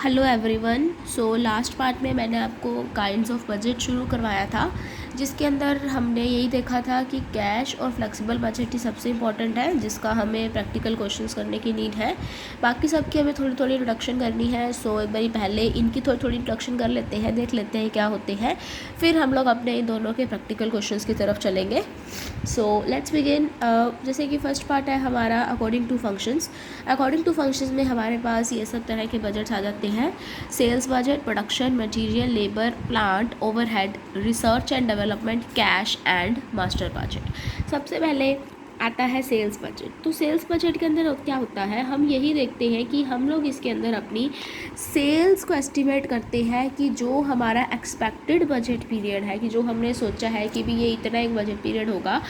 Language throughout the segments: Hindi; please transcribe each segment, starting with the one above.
Hello everyone. So last part में मैंने आपको काइंड्स ऑफ बजट शुरू करवाया था, जिसके अंदर हमने यही देखा था कि कैश और फ्लेक्सिबल बजट ही सबसे इम्पॉर्टेंट है, जिसका हमें प्रैक्टिकल क्वेश्चंस करने की नीड है। बाकी सबकी हमें थोड़ी थोड़ी इंट्रोडक्शन करनी है। सो एक बारी पहले इनकी थोड़ी थोड़ी इंट्रोडक्शन कर लेते हैं, देख लेते हैं क्या होते हैं, फिर हम लोग अपने इन दोनों के प्रैक्टिकल क्वेश्चंस की तरफ चलेंगे। So let's begin. जैसे कि फर्स्ट पार्ट है हमारा according to functions. According to functions में हमारे पास ये सब तरह के बजट्स आ जाते हैं: sales budget, production, material, labour, plant, overhead, research and development, cash and master budget. सबसे पहले आता है सेल्स बजट। तो सेल्स बजट के अंदर क्या होता है, हम यही देखते हैं कि हम लोग इसके अंदर अपनी सेल्स को एस्टिमेट करते हैं कि जो हमारा एक्सपेक्टेड बजट पीरियड है, कि जो हमने सोचा है कि भी ये इतना एक बजट पीरियड होगा,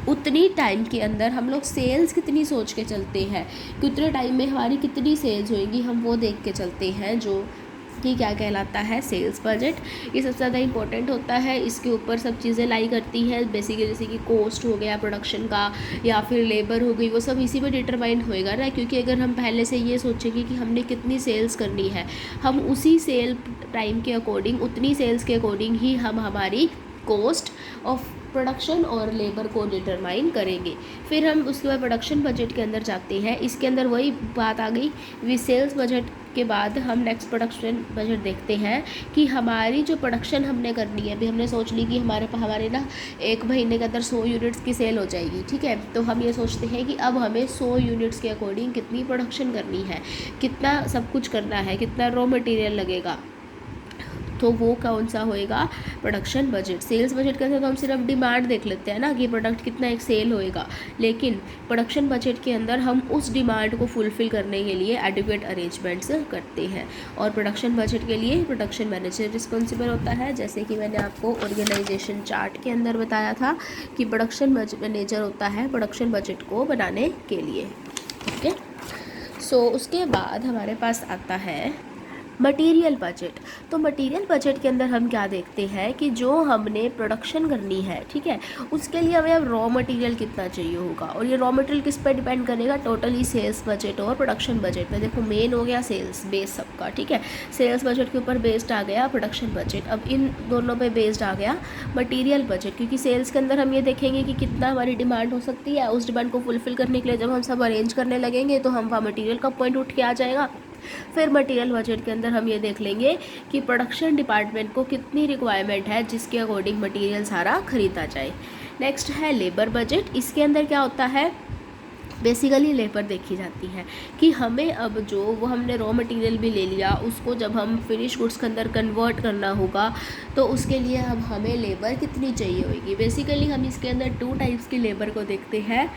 उतनी टाइम के अंदर हम लोग सेल्स कितनी सोच के चलते हैं कि उतने टाइम में हमारी कितनी सेल्स होएंगी, हम वो देख के चलते हैं, जो कि क्या कहलाता है सेल्स बजट। ये सबसे ज़्यादा इंपॉर्टेंट होता है। इसके ऊपर सब चीज़ें लाई करती हैं बेसिकली, जैसे कि कॉस्ट हो गया प्रोडक्शन का या फिर लेबर हो गई, वो सब इसी पे डिटरमाइन होएगा ना। क्योंकि अगर हम पहले से ये सोचेंगे कि हमने कितनी सेल्स करनी है, हम उसी सेल टाइम के अकॉर्डिंग, उतनी सेल्स के अकॉर्डिंग ही हम हमारी कॉस्ट ऑफ प्रोडक्शन और लेबर को डिटरमाइन करेंगे। फिर हम उसके बाद प्रोडक्शन बजट के अंदर जाते हैं। इसके अंदर वही बात आ गई, वी सेल्स बजट के बाद हम नेक्स्ट प्रोडक्शन बजट देखते हैं कि हमारी जो प्रोडक्शन हमने करनी है, अभी हमने सोच ली कि हमारे ना एक महीने के अंदर 100 यूनिट्स की सेल हो जाएगी, ठीक है। तो हम ये सोचते हैं कि अब हमें 100 यूनिट्स के अकॉर्डिंग कितनी प्रोडक्शन करनी है, कितना सब कुछ करना है, कितना रॉ मटेरियल लगेगा, तो वो कौन सा होएगा, प्रोडक्शन बजट। सेल्स बजट के अंदर तो हम सिर्फ डिमांड देख लेते हैं ना कि प्रोडक्ट कितना एक सेल होएगा, लेकिन प्रोडक्शन बजट के अंदर हम उस डिमांड को फुलफ़िल करने के लिए एडिक्वेट अरेंजमेंट्स करते हैं। और प्रोडक्शन बजट के लिए प्रोडक्शन मैनेजर रिस्पॉन्सिबल होता है, जैसे कि मैंने आपको ऑर्गेनाइजेशन चार्ट के अंदर बताया था कि प्रोडक्शन मैनेजर होता है प्रोडक्शन बजट को बनाने के लिए। ओके, सो उसके बाद हमारे पास आता है मटेरियल बजट। तो मटेरियल बजट के अंदर हम क्या देखते हैं कि जो हमने प्रोडक्शन करनी है, ठीक है, उसके लिए हमें अब रॉ मटेरियल कितना चाहिए होगा। और ये रॉ मटेरियल किस पर डिपेंड करेगा, टोटली सेल्स बजट और प्रोडक्शन बजट में। देखो मेन हो गया सेल्स बेस सबका, ठीक है, सेल्स बजट के ऊपर बेस्ड आ गया प्रोडक्शन बजट। अब इन दोनों पे बेस्ड आ गया मटीरियल बजट, क्योंकि सेल्स के अंदर हम ये देखेंगे कि कितना हमारी डिमांड हो सकती है। उस डिमांड को फुलफ़िल करने के लिए जब हम सब अरेंज करने लगेंगे तो हम वहाँ मटीरियल का पॉइंट उठ के आ जाएगा। फिर मटेरियल बजट के अंदर हम ये देख लेंगे कि प्रोडक्शन डिपार्टमेंट को कितनी रिक्वायरमेंट है, जिसके अकॉर्डिंग मटेरियल सारा खरीदा जाए। नेक्स्ट है लेबर बजट। इसके अंदर क्या होता है, बेसिकली लेबर देखी जाती है कि हमें अब जो वो हमने रॉ मटेरियल भी ले लिया, उसको जब हम फिनिश गुड्स के अंदर कन्वर्ट करना होगा, तो उसके लिए अब हमें लेबर कितनी चाहिए होगी। बेसिकली हम इसके अंदर 2 टाइप्स की लेबर को देखते हैं,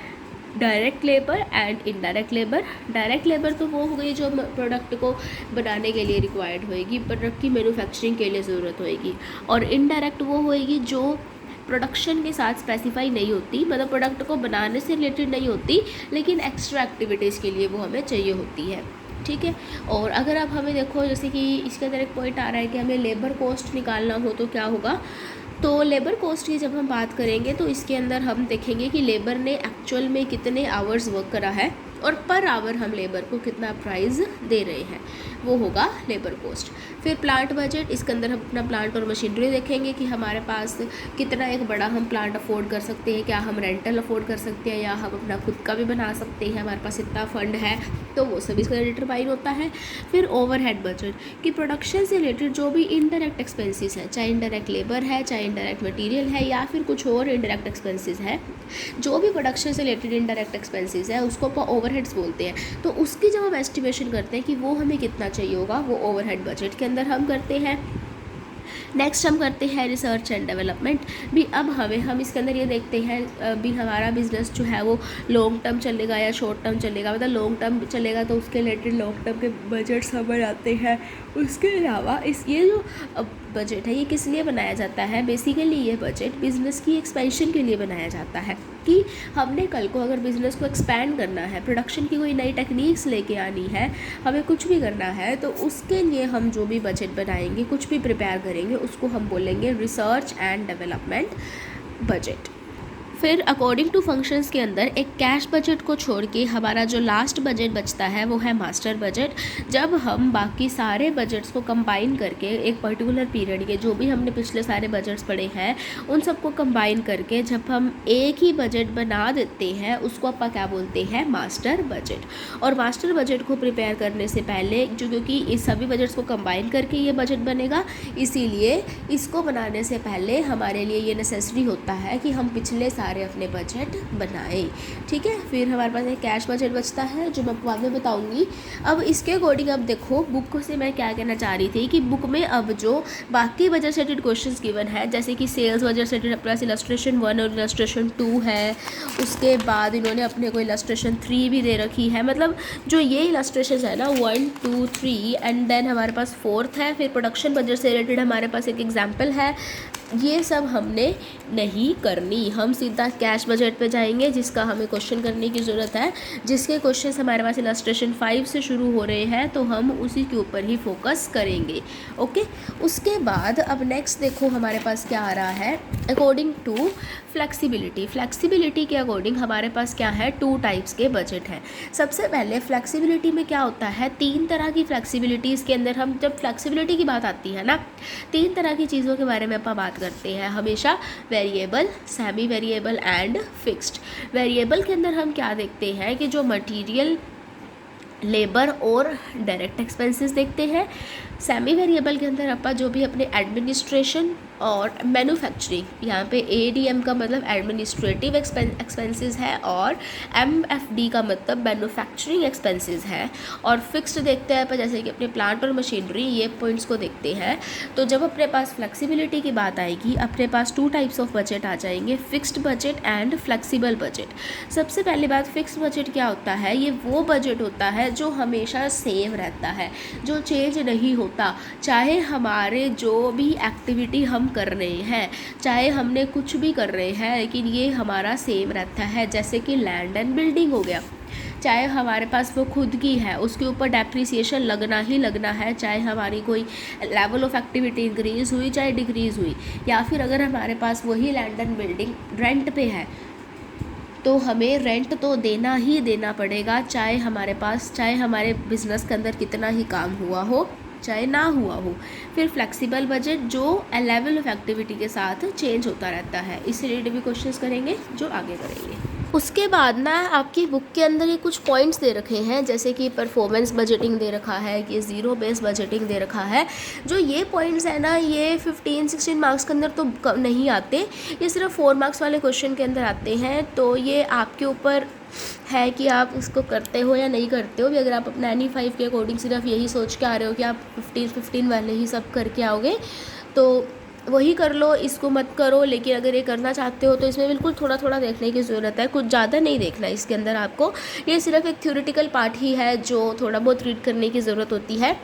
direct labour and indirect labour. Direct labour तो वो हो गई जो प्रोडक्ट को बनाने के लिए रिक्वायर्ड होएगी, प्रोडक्ट की मैन्युफैक्चरिंग के लिए ज़रूरत होएगी। और इनडायरेक्ट वो होएगी जो प्रोडक्शन के साथ स्पेसिफाई नहीं होती, मतलब प्रोडक्ट को बनाने से रिलेटेड नहीं होती, लेकिन एक्स्ट्रा एक्टिविटीज़ के लिए वो हमें चाहिए होती है, ठीक है। और अगर अब हमें देखो, जैसे कि इसके अंदर एक पॉइंट आ रहा है कि हमें लेबर कॉस्ट निकालना हो तो क्या होगा। तो लेबर कॉस्ट की जब हम बात करेंगे तो इसके अंदर हम देखेंगे कि लेबर ने एक्चुअल में कितने आवर्स वर्क करा है और पर आवर हम लेबर को कितना प्राइस दे रहे हैं, वो होगा लेबर कॉस्ट। फिर प्लांट बजट, इसके अंदर हम अपना प्लांट और मशीनरी देखेंगे कि हमारे पास कितना एक बड़ा हम प्लांट अफोर्ड कर सकते हैं, क्या हम रेंटल अफोर्ड कर सकते हैं या हम अपना खुद का भी बना सकते हैं, हमारे पास इतना फंड है, तो वो सभी इसका डिटरमाइन होता है। फिर ओवरहेड बजट कि प्रोडक्शन से रिलेटेड जो भी इनडायरेक्ट एक्सपेंसेस है, चाहे इनडायरेक्ट लेबर है, चाहे इनडायरेक्ट मटेरियल है, या फिर कुछ और इनडायरेक्ट एक्सपेंसेस है, जो भी प्रोडक्शन से रिलेटेड इनडायरेक्ट एक्सपेंसेस है उसको ओवरहेड्स बोलते हैं। तो उसकी जब हम एस्टिमेशन करते हैं कि वो हमें कितना चाहिए होगा, वो ओवरहेड बजट के अंदर हम करते हैं। नेक्स्ट हम करते हैं रिसर्च एंड डेवलपमेंट भी। अब हम इसके अंदर ये देखते हैं अभी हमारा बिजनेस जो है वो लॉन्ग टर्म चलेगा या शॉर्ट टर्म चलेगा। मतलब लॉन्ग टर्म चलेगा तो उसके रिलेटेड लॉन्ग टर्म के बजट्स हमें आते हैं। उसके अलावा ये जो बजट है ये किस लिए बनाया जाता है, बेसिकली ये बजट बिज़नेस की एक्सपेंशन के लिए बनाया जाता है कि हमने कल को अगर बिज़नेस को एक्सपैंड करना है, प्रोडक्शन की कोई नई टेक्निक्स लेके आनी है, हमें कुछ भी करना है, तो उसके लिए हम जो भी बजट बनाएंगे, कुछ भी प्रिपेयर करेंगे, उसको हम बोलेंगे रिसर्च एंड डेवलपमेंट बजट। फिर अकॉर्डिंग टू फंक्शंस के अंदर एक कैश बजट को छोड़ के हमारा जो लास्ट बजट बचता है वो है मास्टर बजट। जब हम बाकी सारे बजट्स को कंबाइन करके एक पर्टिकुलर पीरियड के जो भी हमने पिछले सारे बजट्स पढ़े हैं उन सबको कंबाइन करके जब हम एक ही बजट बना देते हैं उसको ਆਪਾਂ क्या बोलते हैं, मास्टर बजट। और मास्टर बजट को प्रिपेयर करने से पहले क्योंकि इस सभी बजट्स को कंबाइन करके ये बजट बनेगा, इसीलिए इसको बनाने से पहले हमारे लिए ये नेसेसरी होता है कि हम पिछले सारे अपने बजट बनाएं। ठीक है, फिर हमारे पास एक कैश बजट बचता है जो मैं बाद में बताऊंगी। अब इसके अकॉर्डिंग अब देखो बुक से मैं क्या कहना चाह रही थी कि बुक में अब जो बाकी बजट सेटेड क्वेश्चंस गिवन है जैसे कि sales budget setted plus illustration 1 और इलस्ट्रेशन 2 है, उसके बाद इन्होंने अपने को इलस्ट्रेशन 3 भी दे रखी है। मतलब जो ये इलस्ट्रेशन है ना 1 2 3 एंड देन हमारे पास 4th है, फिर प्रोडक्शन बजट से रिलेटेड हमारे पास एक एग्जाम्पल है। ये सब हमने नहीं करनी, हम सीधा कैश बजट पे जाएंगे जिसका हमें क्वेश्चन करने की ज़रूरत है, जिसके क्वेश्चंस हमारे पास इलस्ट्रेशन 5 से शुरू हो रहे हैं तो हम उसी के ऊपर ही फोकस करेंगे। ओके, उसके बाद अब नेक्स्ट देखो हमारे पास क्या आ रहा है अकॉर्डिंग टू फ्लेक्सिबिलिटी। फ्लेक्सिबिलिटी के अकॉर्डिंग हमारे पास क्या है, 2 टाइप्स के बजट हैं। सबसे पहले फ्लेक्सिबिलिटी में क्या होता है, 3 तरह की फ्लेक्सिबिलिटीज़ के अंदर हम जब फ्लेक्सिबिलिटी की बात आती है ना 3 तरह की चीज़ों के बारे में अपन बात करते हैं हमेशा, variable, semi variable and fixed. Variable के अंदर हम क्या देखते हैं कि जो मटेरियल, लेबर और डायरेक्ट एक्सपेंसेस देखते हैं। सेमी वेरिएबल के अंदर अपन जो भी अपने एडमिनिस्ट्रेशन और मैन्युफैक्चरिंग, यहाँ पे ADM का मतलब एडमिनिस्ट्रेटिव एक्सपेंसेस है और MFD का मतलब मैन्युफैक्चरिंग एक्सपेंसेस है। और फिक्स्ड देखते हैं अपन जैसे कि अपने प्लांट और मशीनरी, ये पॉइंट्स को देखते हैं। तो जब अपने पास फ्लेक्सिबिलिटी की बात आएगी अपने पास 2 टाइप्स ऑफ बजट आ जाएंगे, fixed budget and flexible budget. सबसे पहली बात, फिक्स्ड बजट क्या होता है, ये वो बजट होता है जो हमेशा सेम रहता है, जो चेंज नहीं होता, चाहे हमारे जो भी एक्टिविटी हम कर रहे हैं, चाहे हमने कुछ भी कर रहे हैं, लेकिन ये हमारा सेम रहता है। जैसे कि लैंड एंड बिल्डिंग हो गया, चाहे हमारे पास वो खुद की है उसके ऊपर डेप्रिसिएशन लगना ही लगना है, चाहे हमारी कोई लेवल ऑफ एक्टिविटी इंक्रीज़ हुई चाहे डिक्रीज़ हुई, या फिर अगर हमारे पास वही लैंड एंड बिल्डिंग रेंट पे है तो हमें रेंट तो देना ही देना पड़ेगा, चाहे हमारे पास, चाहे हमारे बिजनेस के अंदर कितना ही काम हुआ हो चाहे ना हुआ हो। फिर फ्लेक्सिबल बजट जो लेवल ऑफ एक्टिविटी के साथ चेंज होता रहता है, इससे रिलेटेड भी क्वेश्चंस करेंगे जो आगे करेंगे। उसके बाद ना आपकी बुक के अंदर ये कुछ पॉइंट्स दे रखे हैं जैसे कि परफॉर्मेंस बजटिंग दे रखा है, कि ज़ीरो बेस बजटिंग दे रखा है। जो ये पॉइंट्स है ना ये 15-16 मार्क्स के अंदर तो नहीं आते, ये सिर्फ 4 मार्क्स वाले क्वेश्चन के अंदर आते हैं। तो ये आपके ऊपर है कि आप इसको करते हो या नहीं करते हो। भी अगर आप अपना एनी 5 के अकॉर्डिंग सिर्फ यही सोच के आ रहे हो कि आप 15 वाले ही सब करके आओगे तो वही कर लो, इसको मत करो। लेकिन अगर ये करना चाहते हो तो इसमें बिल्कुल थोड़ा थोड़ा देखने की ज़रूरत है, कुछ ज़्यादा नहीं देखना इसके अंदर आपको। ये सिर्फ एक थ्योरेटिकल पार्ट ही है जो थोड़ा बहुत रीड करने की ज़रूरत होती है।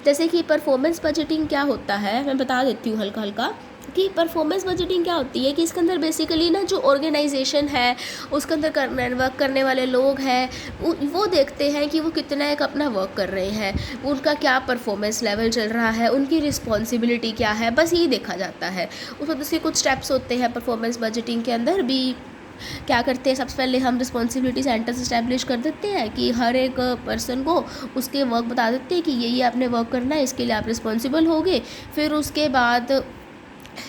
जैसे कि परफॉर्मेंस बजटिंग क्या होता है मैं बता देती हूँ हल्का हल्का कि परफॉर्मेंस बजटिंग क्या होती है कि इसके अंदर बेसिकली ना जो ऑर्गेनाइजेशन है उसके अंदर वर्क करने वाले लोग हैं वो देखते हैं कि वो कितना एक अपना वर्क कर रहे हैं, उनका क्या परफॉर्मेंस लेवल चल रहा है, उनकी रिस्पॉन्सिबिलिटी क्या है, बस यही देखा जाता है। उस वजह से कुछ स्टेप्स होते हैं परफॉर्मेंस बजटिंग के अंदर भी। क्या करते हैं, सबसे पहले हम रिस्पॉन्सिबिलिटी सेंटर्स इस्टेब्लिश कर देते हैं कि हर एक पर्सन को उसके वर्क बता देते हैं कि ये आपने वर्क करना है, इसके लिए आप रिस्पॉन्सिबल होगे। फिर उसके बाद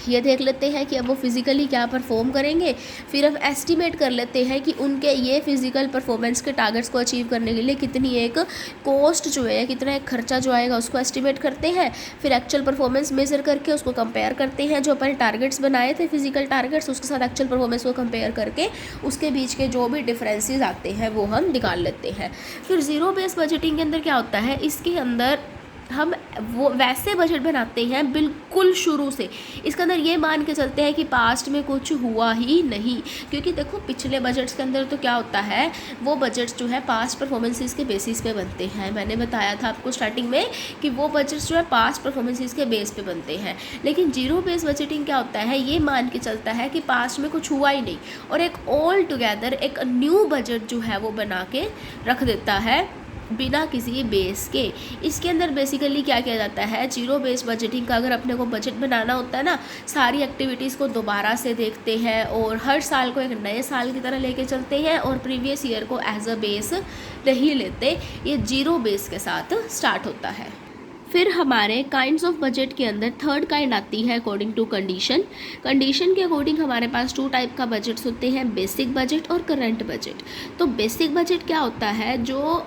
ये देख लेते हैं कि अब वो फिज़िकली क्या परफॉर्म करेंगे। फिर अब एस्टिमेट कर लेते हैं कि उनके ये फिज़िकल परफॉर्मेंस के टारगेट्स को अचीव करने के लिए कितनी एक कॉस्ट जो है, कितना एक खर्चा जो आएगा उसको एस्टिमेट करते हैं। फिर एक्चुअल परफॉर्मेंस मेज़र करके उसको कंपेयर करते हैं, जो अपने टारगेट्स बनाए थे फिजिकल टारगेट्स उसके साथ एक्चुअल परफॉर्मेंस को कंपेयर करके उसके बीच के जो भी डिफरेंसेस आते हैं वो हम निकाल लेते हैं। फिर ज़ीरो बेस बजटिंग के अंदर क्या होता है, इसके अंदर हम वो वैसे बजट बनाते हैं बिल्कुल शुरू से। इसके अंदर ये मान के चलते हैं कि पास्ट में कुछ हुआ ही नहीं, क्योंकि देखो पिछले बजट्स के अंदर तो क्या होता है वो बजट्स जो है पास्ट परफॉर्मेंसेस के बेसिस पे बनते हैं। मैंने बताया था आपको स्टार्टिंग में कि वो बजट्स जो है पास्ट परफॉर्मेंसेस के बेस पे बनते हैं। लेकिन जीरो बेस बजटिंग क्या होता है, ये मान के चलता है कि पास्ट में कुछ हुआ ही नहीं और एक ऑल टुगेदर एक न्यू बजट जो है वो बना के रख देता है बिना किसी बेस के। इसके अंदर बेसिकली क्या किया जाता है, जीरो बेस बजटिंग का अगर अपने को बजट बनाना होता है ना, सारी एक्टिविटीज़ को दोबारा से देखते हैं और हर साल को एक नए साल की तरह लेके चलते हैं और प्रीवियस ईयर को एज अ बेस नहीं लेते। ये जीरो बेस के साथ स्टार्ट होता है। फिर हमारे काइंड्स ऑफ बजट के अंदर थर्ड काइंड आती है अकॉर्डिंग टू कंडीशन। कंडीशन के अकॉर्डिंग हमारे पास 2 टाइप का बजट्स होते हैं, बेसिक बजट और करंट बजट। तो बेसिक बजट क्या होता है, जो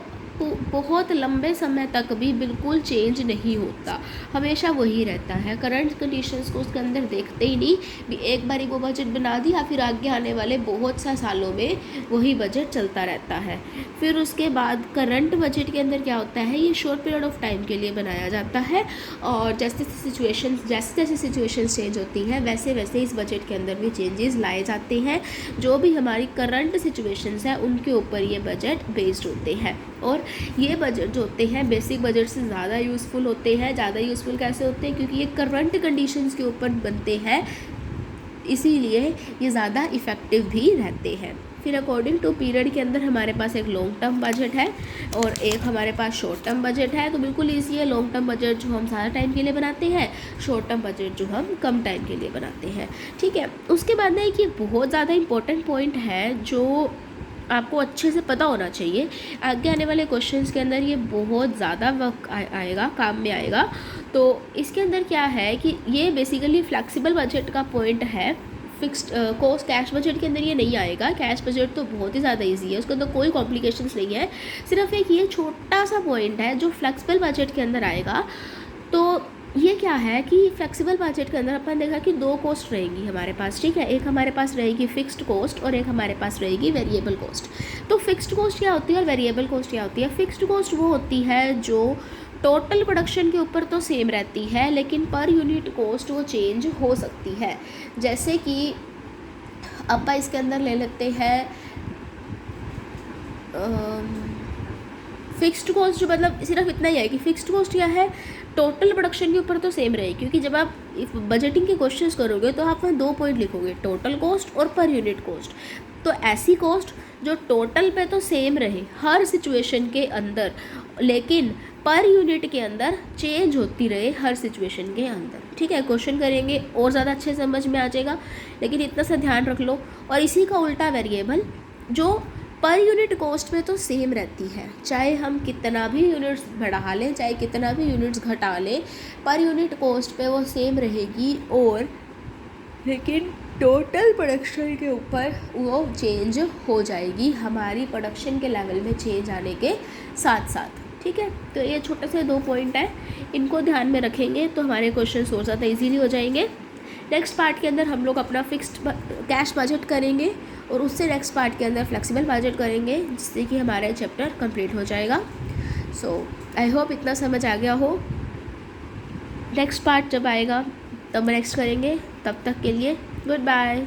बहुत लंबे समय तक भी बिल्कुल चेंज नहीं होता, हमेशा वही रहता है। करंट कंडीशंस को उसके अंदर देखते ही नहीं, भी एक बारी वो बजट बना दिया, फिर आगे आने वाले बहुत सा सालों में वही बजट चलता रहता है। फिर उसके बाद करंट बजट के अंदर क्या होता है, ये शॉर्ट पीरियड ऑफ टाइम के लिए बनाया जाता है और जैसे जैसे सिचुएशंस चेंज होती हैं वैसे वैसे इस बजट के अंदर भी चेंजेस लाए जाते हैं। जो भी हमारी करंट सिचुएशंस है उनके ऊपर ये बजट बेस्ड होते हैं। और ये बजट जो होते हैं बेसिक बजट से ज़्यादा यूज़फुल होते हैं। ज़्यादा यूज़फुल कैसे होते हैं, क्योंकि ये करंट कंडीशंस के ऊपर बनते हैं, इसीलिए ये ज़्यादा इफ़ेक्टिव भी रहते हैं। फिर अकॉर्डिंग टू पीरियड के अंदर हमारे पास एक लॉन्ग टर्म बजट है और एक हमारे पास शॉर्ट टर्म बजट है। तो बिल्कुल ईजी है, लॉन्ग टर्म बजट जो हम ज़्यादा टाइम के लिए बनाते हैं, शॉर्ट टर्म बजट जो हम कम टाइम के लिए बनाते हैं। ठीक है, उसके बाद ना एक ये बहुत ज़्यादा इंपॉर्टेंट पॉइंट है जो आपको अच्छे से पता होना चाहिए। आगे आने वाले क्वेश्चंस के अंदर ये बहुत ज़्यादा वक्त आएगा, काम में आएगा। तो इसके अंदर क्या है कि ये बेसिकली फ्लेक्सिबल बजट का पॉइंट है। फिक्स्ड कॉस्ट कैश बजट के अंदर ये नहीं आएगा। कैश बजट तो बहुत ही ज़्यादा इजी है, उसके अंदर कोई कॉम्प्लिकेशंस नहीं है। सिर्फ एक ये छोटा सा पॉइंट है जो फ्लेक्सिबल बजट के अंदर आएगा। तो ये क्या है कि फ्लेक्सिबल बजट के अंदर अपन देखा कि 2 कॉस्ट रहेगी हमारे पास। ठीक है, एक हमारे पास रहेगी फिक्स्ड कॉस्ट और एक हमारे पास रहेगी वेरिएबल कॉस्ट। तो फिक्स्ड कॉस्ट क्या होती है और वेरिएबल कॉस्ट क्या होती है? फिक्स्ड कॉस्ट वो होती है जो टोटल प्रोडक्शन के ऊपर तो सेम रहती है, लेकिन पर यूनिट कॉस्ट वो चेंज हो सकती है। जैसे कि अब इसके अंदर ले लेते हैं फिक्स्ड कॉस्ट, जो मतलब सिर्फ इतना ही है कि फिक्स्ड कॉस्ट क्या है, टोटल प्रोडक्शन के ऊपर तो सेम रहेगी। क्योंकि जब आप बजटिंग के क्वेश्चंस करोगे तो आप वहाँ 2 पॉइंट लिखोगे, टोटल कॉस्ट और पर यूनिट कॉस्ट। तो ऐसी कॉस्ट जो टोटल पे तो सेम रहे हर सिचुएशन के अंदर, लेकिन पर यूनिट के अंदर चेंज होती रहे हर सिचुएशन के अंदर। ठीक है, क्वेश्चन करेंगे और ज़्यादा अच्छे समझ में आ जाएगा, लेकिन इतना सा ध्यान रख लो। और इसी का उल्टा वेरिएबल, जो पर यूनिट कॉस्ट में तो सेम रहती है, चाहे हम कितना भी यूनिट्स बढ़ा लें, चाहे कितना भी यूनिट्स घटा लें, पर यूनिट कॉस्ट पे वो सेम रहेगी। और लेकिन टोटल प्रोडक्शन के ऊपर वो चेंज हो जाएगी हमारी प्रोडक्शन के लेवल में चेंज आने के साथ साथ। ठीक है, तो ये छोटे से 2 पॉइंट हैं, इनको ध्यान में रखेंगे तो हमारे क्वेश्चन और ज़्यादा इजीली हो जाएंगे। नेक्स्ट पार्ट के अंदर हम लोग अपना फिक्स्ड कैश बजट करेंगे और उससे नेक्स्ट पार्ट के अंदर फ्लेक्सिबल बजट करेंगे, जिससे कि हमारा चैप्टर कंप्लीट हो जाएगा। सो आई होप इतना समझ आ गया हो। नेक्स्ट पार्ट जब आएगा तब नेक्स्ट करेंगे, तब तक के लिए गुड बाय।